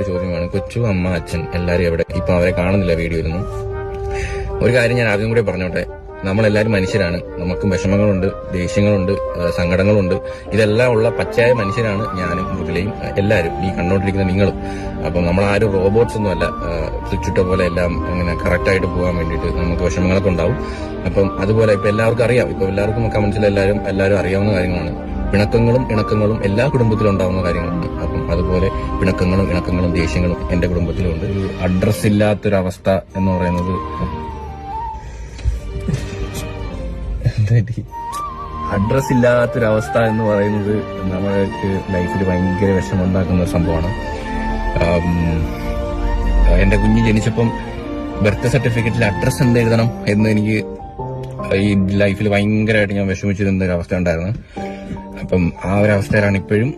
ചോദ്യമാണ്, കൊച്ചു, അമ്മ, അച്ഛൻ എല്ലാരും എവിടെ? ഇപ്പൊ അവരെ കാണുന്നില്ല വീഡിയോയിലൊന്നും. ഒരു കാര്യം ഞാൻ ആദ്യം കൂടെ പറഞ്ഞോട്ടെ, നമ്മളെല്ലാവരും മനുഷ്യരാണ്. നമുക്കും വിഷമങ്ങളുണ്ട്, ദേഷ്യങ്ങളുണ്ട്, സങ്കടങ്ങളുണ്ട്. ഇതെല്ലാം ഉള്ള പച്ചയായ മനുഷ്യരാണ് ഞാനും മുതലയും എല്ലാവരും, ഈ കണ്ടോണ്ടിരിക്കുന്ന നിങ്ങളും. അപ്പം നമ്മളാരും റോബോട്ട്സ് ഒന്നുമല്ല, സ്വിച്ചിട്ട പോലെ എല്ലാം അങ്ങനെ കറക്റ്റായിട്ട് പോകാൻ വേണ്ടിയിട്ട് നമുക്ക് വിഷമങ്ങളൊക്കെ ഉണ്ടാവും. അപ്പം അതുപോലെ ഇപ്പൊ എല്ലാവർക്കും അറിയാം, ഇപ്പൊ എല്ലാവർക്കും കമന്റ്സിൽ എല്ലാവരും അറിയാവുന്ന കാര്യങ്ങളാണ്. പിണക്കങ്ങളും ഇണക്കങ്ങളും എല്ലാ കുടുംബത്തിലും ഉണ്ടാവുന്ന കാര്യങ്ങളുണ്ട്. അപ്പം അതുപോലെ പിണക്കങ്ങളും ഇണക്കങ്ങളും ദേഷ്യങ്ങളും എന്റെ കുടുംബത്തിലുണ്ട്. ഒരു അഡ്രസ് ഇല്ലാത്തൊരവസ്ഥ എന്ന് പറയുന്നത്, അഡ്രസ് ഇല്ലാത്തൊരവസ്ഥ എന്ന് പറയുന്നത് നമ്മൾക്ക് ലൈഫിൽ ഭയങ്കര വിഷമമുണ്ടാക്കുന്ന ഒരു സംഭവമാണ്. എന്റെ കുഞ്ഞ് ജനിച്ചപ്പം ബർത്ത് സർട്ടിഫിക്കറ്റിൽ അഡ്രസ് എന്ത് എഴുതണം എന്ന് എനിക്ക് ഈ ലൈഫിൽ ഭയങ്കരമായിട്ട് ഞാൻ വിഷമിച്ചിരുന്ന ഒരു അവസ്ഥ ഉണ്ടായിരുന്നു. അപ്പം ആ ഒരു അവസ്ഥയിലാണ് ഇപ്പോഴും.